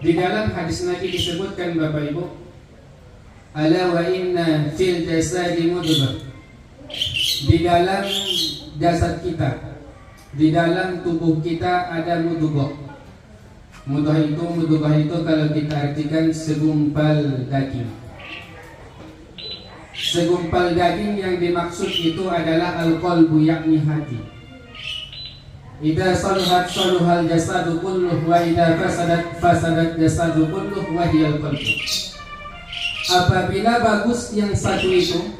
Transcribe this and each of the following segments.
Di dalam hadis Nabi disebutkan Bapak Ibu, ala wa inna fil jasadi mudghah. Di dalam jasad kita, di dalam tubuh kita ada mudghah. Mudghah itu kalau kita artikan segumpal daging. Segumpal daging yang dimaksud itu adalah al-qalbu, yakni hati. Idza saluhat saluhal jasadu kulluh wa idza fasadat jasadu kulluh wa hiyal qalbu. Apabila bagus yang satu itu,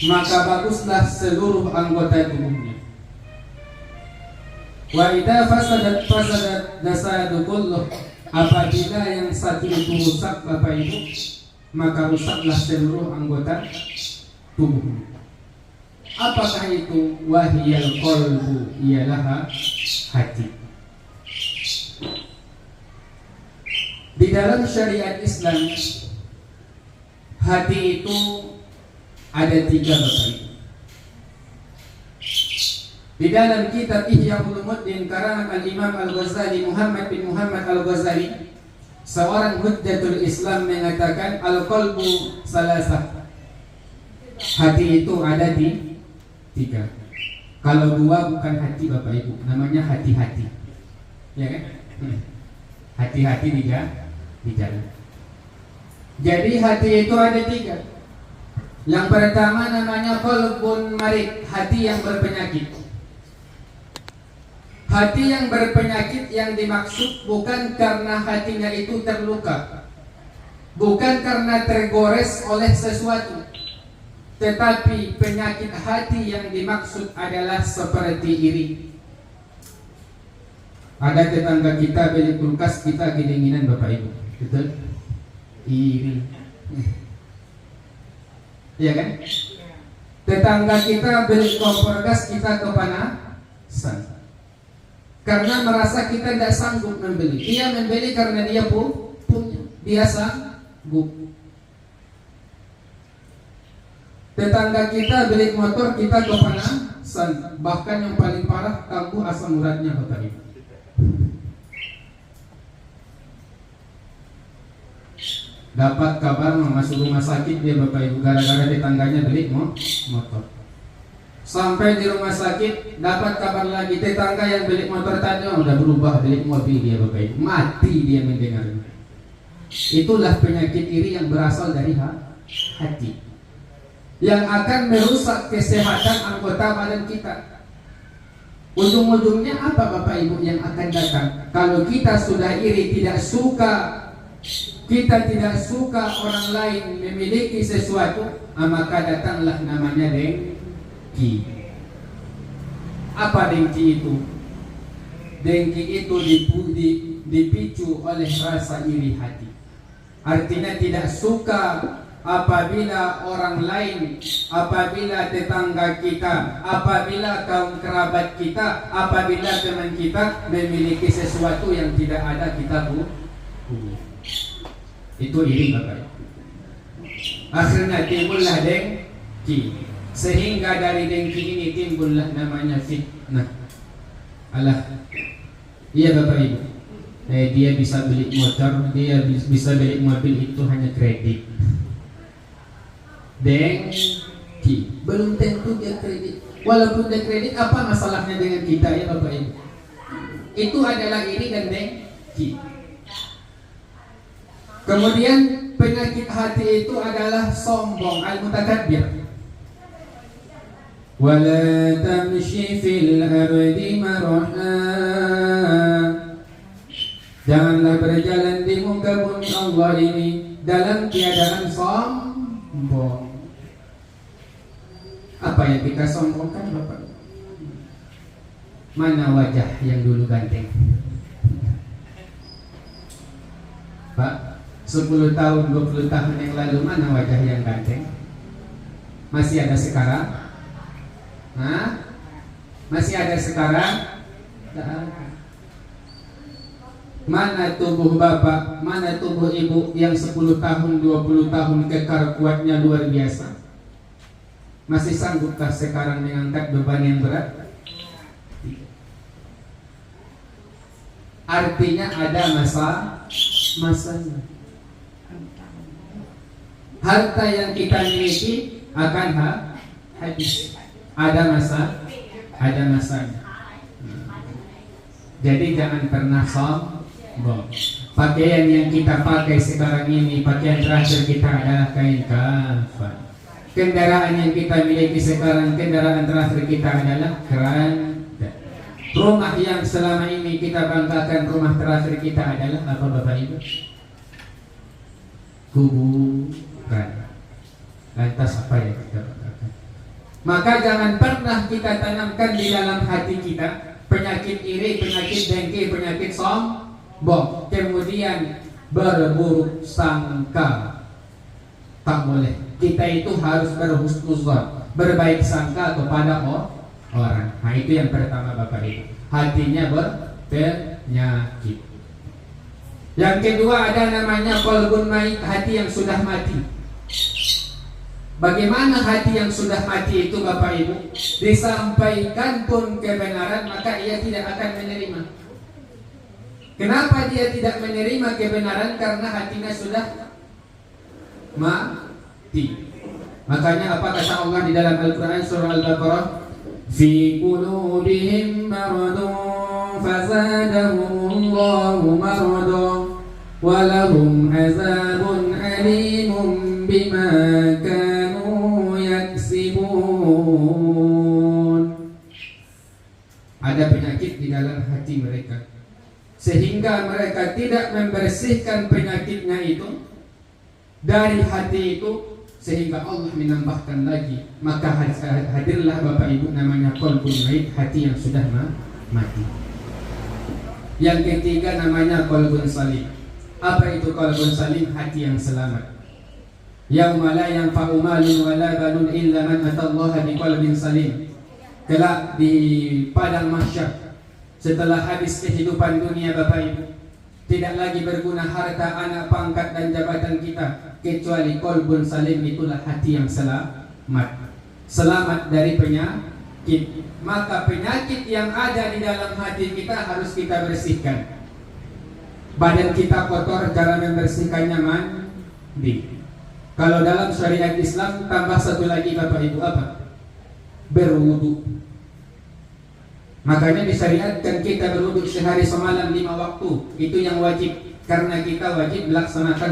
maka baguslah seluruh anggota tubuhnya. Wa idza fasadat jasadu kulluh. Apabila yang satu itu rusak Bapak Ibu, maka rusaklah seluruh anggota tubuhnya. Apakah itu? Wahiyal qalbu, ialah hati. Di dalam syariat Islam, hati itu ada 3 Bapak Ibu. Di dalam kitab Ihya Ulumuddin karangan Al-Imam Al-Ghazali, Muhammad bin Muhammad Al-Ghazali, seorang hujjatul Islam, mengatakan al-qalbu salasah. Hati itu ada di 3. Kalau 2 bukan hati Bapak Ibu, namanya hati-hati. Ya kan? Hati-hati di jalan. Jadi hati itu ada 3. Yang pertama namanya qalbun marid, hati yang berpenyakit. Hati yang berpenyakit yang dimaksud bukan karena hatinya itu terluka, bukan karena tergores oleh sesuatu, tetapi penyakit hati yang dimaksud adalah seperti iri. Ada tetangga kita beli kulkas, kita kedinginan Bapak Ibu, betul? Iri. Iya kan? Tetangga kita beli kompor gas, kita kepanasan karena merasa kita tidak sanggup membeli. Dia membeli karena dia punya, dia sanggup. Tetangga kita beli motor, kita kepanasan. Bahkan yang paling parah, kambuh asam uratnya Bapak Ibu. Dapat kabar mau masuk rumah sakit dia Bapak Ibu, gara-gara tetangganya beli motor. Sampai di rumah sakit dapat kabar lagi, tetangga yang beli motor tadi udah berubah beli mobil dia Bapak Ibu. Mati dia mendengarnya. Itulah penyakit iri yang berasal dari hati, yang akan merusak kesehatan anggota badan kita. Ujung-ujungnya apa Bapak Ibu yang akan datang? Kalau kita sudah iri, tidak suka, kita tidak suka orang lain memiliki sesuatu, maka datanglah namanya dengki. Apa dengki itu? Dengki itu dipicu oleh rasa iri hati. Artinya tidak suka apabila orang lain, apabila tetangga kita, apabila kaum kerabat kita, apabila teman kita memiliki sesuatu yang tidak ada kita punya. Itu iri Bapak. Akhirnya timbullah dengki, sehingga dari dengki ini timbullah namanya fitnah. Alah, iya Bapak Ibu, dia bisa beli motor, dia bisa beli mobil, itu hanya kredit. Dengki, belum tentu dia kredit. Walaupun dia kredit, apa masalahnya dengan kita ya Bapak Ibu? Itu adalah iri dan dengki. Kemudian penyakit hati itu adalah sombong, al-mutakabbir. Wala tamshi fil ardi maraha. Janganlah berjalan di muka bumi Allah ini dalam keadaan sombong. Apa yang kita sombongkan Bapak? Mana wajah yang dulu ganteng? Pak, 10 tahun, 20 tahun yang lalu mana wajah yang ganteng? Masih ada sekarang? Hah? Masih ada sekarang? Mana tubuh bapak, mana tubuh ibu yang 10 tahun, 20 tahun kekar kuatnya luar biasa? Masih sanggupkah sekarang mengangkat beban yang berat? Artinya ada masanya. Harta yang kita miliki akan habis. Ada masanya. Jadi jangan pernah sombong. Pakaian yang kita pakai sekarang ini, pakaian terakhir kita adalah kain kafan. Kendaraan yang kita miliki sekarang, kendaraan terakhir kita adalah keranda. Rumah yang selama ini kita banggakan, rumah terakhir kita adalah apa Bapak Ibu? Kuburan. Lantas apa yang kita banggakan? Maka jangan pernah kita tanamkan di dalam hati kita penyakit iri, penyakit dengki, penyakit sombong, kemudian berburuk sangka. Tak boleh. Kita itu harus berhusnuzon, berbaik sangka kepada orang. Nah itu yang pertama Bapak Ibu. Hatinya berpenyakit. Yang kedua ada namanya qalbun mayit, hati yang sudah mati. Bagaimana hati yang sudah mati itu Bapak Ibu? Disampaikan pun kebenaran maka ia tidak akan menerima. Kenapa dia tidak menerima kebenaran? Karena hatinya sudah mati. Makanya apa kata Allah di dalam Al-Quran surah Al-Baqarah? Fi qulubihim maradun fazadahumullahu maradun walahum azabun alimun bima kanu yaksibun. Ada penyakit di dalam hati mereka sehingga mereka tidak membersihkan penyakitnya itu dari hati itu, sehingga Allah menambahkan lagi. Maka hadirlah Bapak Ibu namanya qalbun mayit, hati yang sudah mati. Yang ketiga namanya qalbun salim. Apa itu qalbun salim? Hati yang selamat. Yauma la yanfa'u malun wala banun illa man atallaha biqalbin salim. Kelak di padang mahsyar setelah habis kehidupan dunia Bapak Ibu, tidak lagi berguna harta, anak, pangkat dan jabatan kita kecuali qalbun salim, itulah hati yang selamat dari penyakit. Maka penyakit yang ada di dalam hati kita harus kita bersihkan. Badan kita kotor, cara membersihkannya mandi. Kalau dalam syariat Islam tambah satu lagi Bapak Ibu, apa? Berwudu. Makanya disyariatkan kita berwudu sehari semalam 5 waktu. Itu yang wajib, karena kita wajib melaksanakan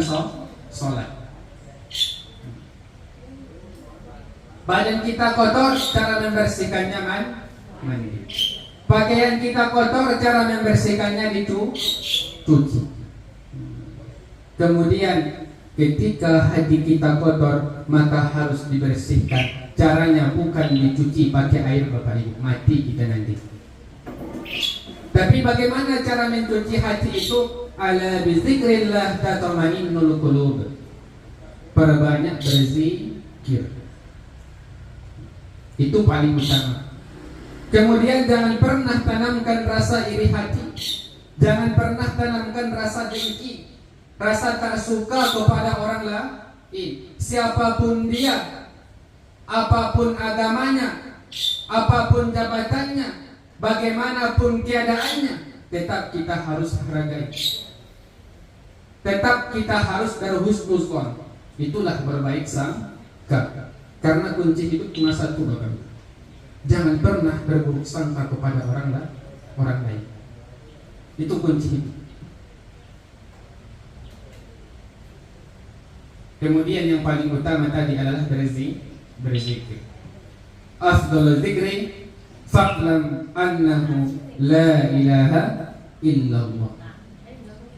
sholat. Badan kita kotor, cara membersihkannya mandi. Pakaian kita kotor, cara membersihkannya dicuci. Kemudian ketika hati kita kotor, maka harus dibersihkan. Caranya bukan dicuci pakai air Bapak Ibu, mati kita nanti. Tapi bagaimana cara mencuci hati itu? Ala bizikrillah tatma'innul qulub. Perbanyak berzikir. Itu paling utama. Kemudian jangan pernah tanamkan rasa iri hati. Jangan pernah tanamkan rasa dengki, rasa tak suka kepada orang lain. Siapapun dia, apapun agamanya, apapun jabatannya, bagaimanapun keadaannya, tetap kita harus hargai. Tetap kita harus berhusnuzon. Itulah berbaik sangka. Karena kunci hidup cuma satu Bapak. Jangan pernah berburuk sangka kepada orang lain. Itu kunci hidup. Kemudian yang paling utama tadi adalah berzikir. Afdalul dzikri fa'lam annahu la ilaha illallah.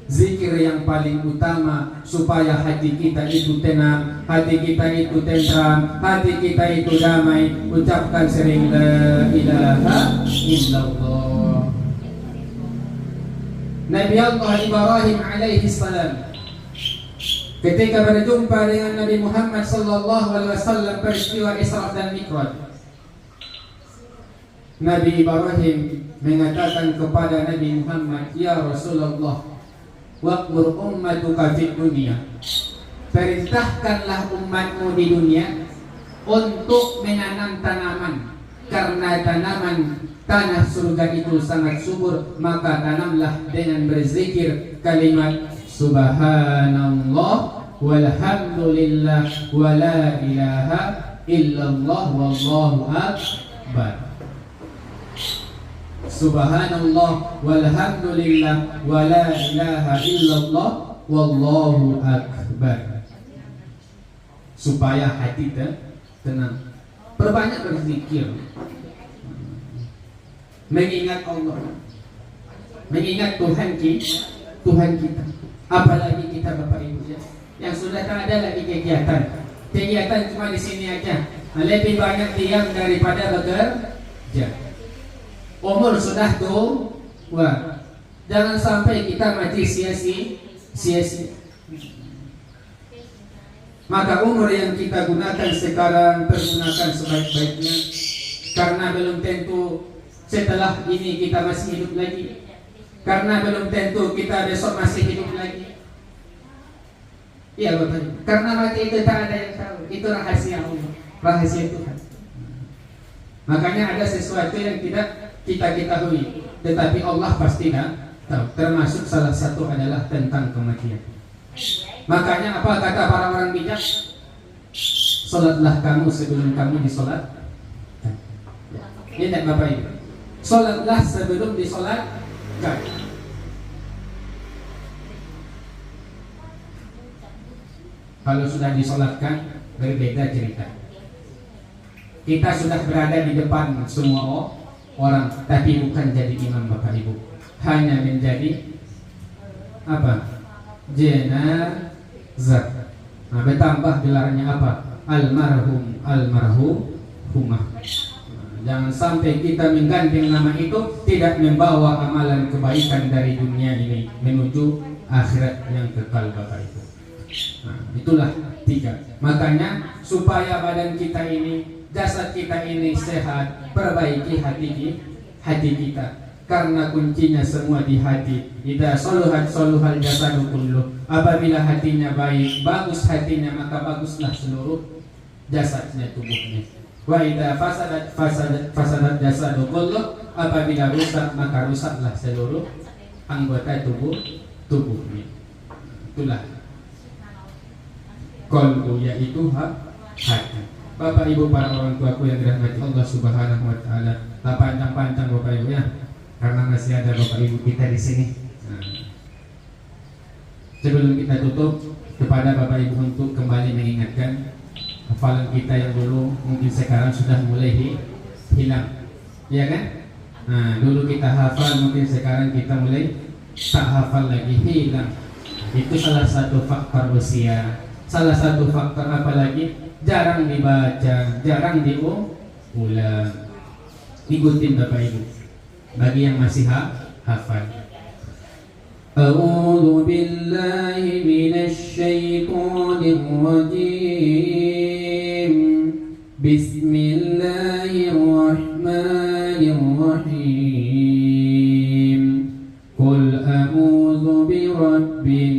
Zikir yang paling utama supaya hati kita itu tenang, hati kita itu tentram, hati kita itu damai. Ucapkan sering la ilaha illallah. Nabi Allah Ibrahim alaihi salam ketika berjumpa dengan Nabi Muhammad sallallahu alaihi wasallam peristiwa Isra dan Mi'raj, Nabi Ibrahim mengatakan kepada Nabi Muhammad, "Ya Rasulullah, waqmur ummatuka fid dunya." Perintahkanlah umatmu di dunia untuk menanam tanaman, karena tanaman tanah surga itu sangat subur, maka tanamlah dengan berzikir kalimat subhanallah walhamdulillah wala ilaha illallah wallahu akbar. Subhanallah walhamdulillah wala ilaha illallah wallahu akbar. Supaya hati tenang. Perbanyak berzikir, mengingat Allah, mengingat Tuhan kita. Apalagi kita Bapak Ibu ya, yang sudah tak ada lagi kegiatan cuma di sini aja. Lebih banyak diam daripada bekerja. Umur sudah tua, jangan sampai kita mati sia-sia. Maka umur yang kita gunakan sekarang pergunakan sebaik-baiknya, karena belum tentu setelah ini kita masih hidup lagi, karena belum tentu kita besok masih hidup lagi. Iya Bapak, karena mati itu tak ada yang tahu, itu rahasia Allah, rahasia Tuhan. Makanya ada sesuatu yang tidak kita ketahui, tetapi Allah pasti tahu. Termasuk salah satu adalah tentang kematian. Makanya apa kata para orang bijak? Salatlah kamu sebelum kamu disolat. Ini tak Bapak Ibu. Salatlah sebelum disolatkan. Kalau sudah disolatkan berbeda cerita. Kita sudah berada di depan semua orang, tapi bukan jadi imam Bapak Ibu, hanya menjadi apa? Jenazah. Nah, bertambah gelarnya apa? Almarhumah. Jangan sampai kita menggandeng nama itu tidak membawa amalan kebaikan dari dunia ini menuju akhirat yang kekal Bapak Ibu. Nah, itulah 3. Makanya supaya badan kita ini, jasad kita ini sehat, perbaiki hati kita. Karena kuncinya semua di hati. Idza saluhat saluhal jasadu kullu. Apabila hatinya baik, bagus hatinya, maka baguslah seluruh jasadnya, tubuhnya. Wa idza fasadat jasadu kullu. Apabila rusak, maka rusaklah seluruh anggota tubuhnya. Itulah qalbu, yaitu hati. Bapak Ibu para orang tuaku yang dirahmati Allah Subhanahu wa taala. Tak panjang-panjang Bapak Ibu ya, karena masih ada Bapak Ibu kita di sini. Nah, sebelum kita tutup, kepada Bapak Ibu untuk kembali mengingatkan hafalan kita yang dulu mungkin sekarang sudah mulai hilang, ya kan? Nah, dulu kita hafal, mungkin sekarang kita mulai tak hafal lagi, hilang. Itu salah satu faktor usia. Salah satu faktor apa lagi? Jarang dibaca, jarang diulang. Ikutin Bapak Ibu bagi yang masih hafal. A'udzu billahi minasy syaithanir rajim. Bismillahirrahmanirrahim. Qul a'udzu birabbin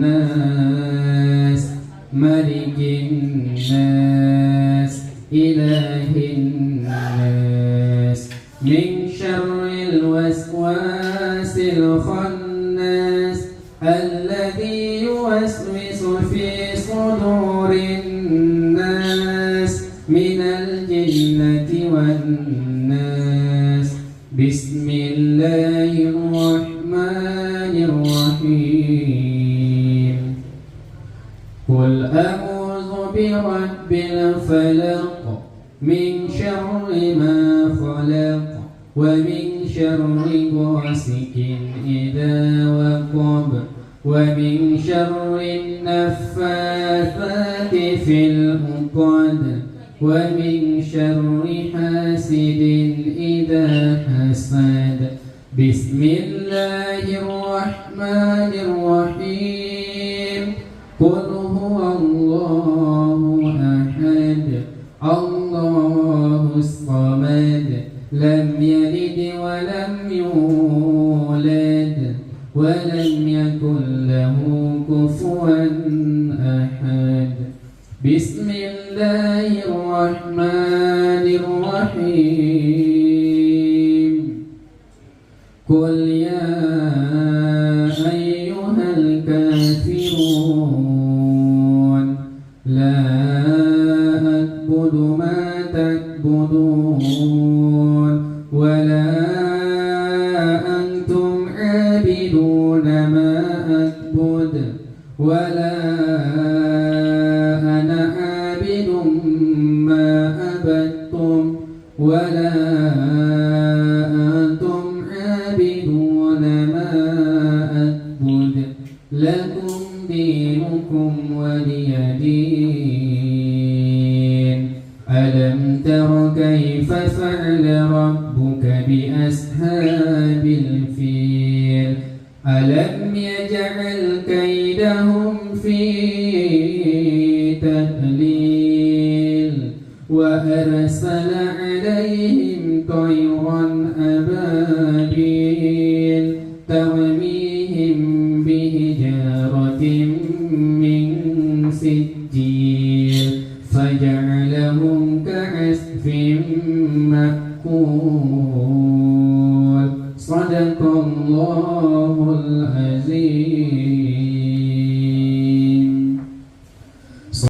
nas, malikin nas, ilahin nas, min syarril waswasil khannas, alladzi yuwaswisu fi sudurin nas, minal jinnati wan nas. Bismillahirrahmanirrahim. Qul a'udzu birabbil falaq, min syarri ma khalaq, wa min syarri ghasikin idza waqab, wa min syarri naffatsati fil 'uqad, wa min syarri hasidin idza hasad. Bismillahirrahmanirrahim. Qul huwallahu ahad, Allahus samad, lam yalid wa lam yulad, wa lam yakul lahu kufuwan ahad. Bismillahirrahmanirrahim. الرحيم قل يا أيها الكافرون لا أعبد ما تعبدون ولا أنتم عابدون ما أعبد ولا أنا عابد ما عبدتم ولا أنتم عابدون ما أعبد لكم دينكم ولي دين ألم تر كيف فعل ربك بأصحاب الفيل ألم يجعل كيدهم في تضليل وأرسل عليهم طيرا أبابيل ترميهم بحجارة من سجيل فجعلهم كعصف مأكول صدق الله العظيم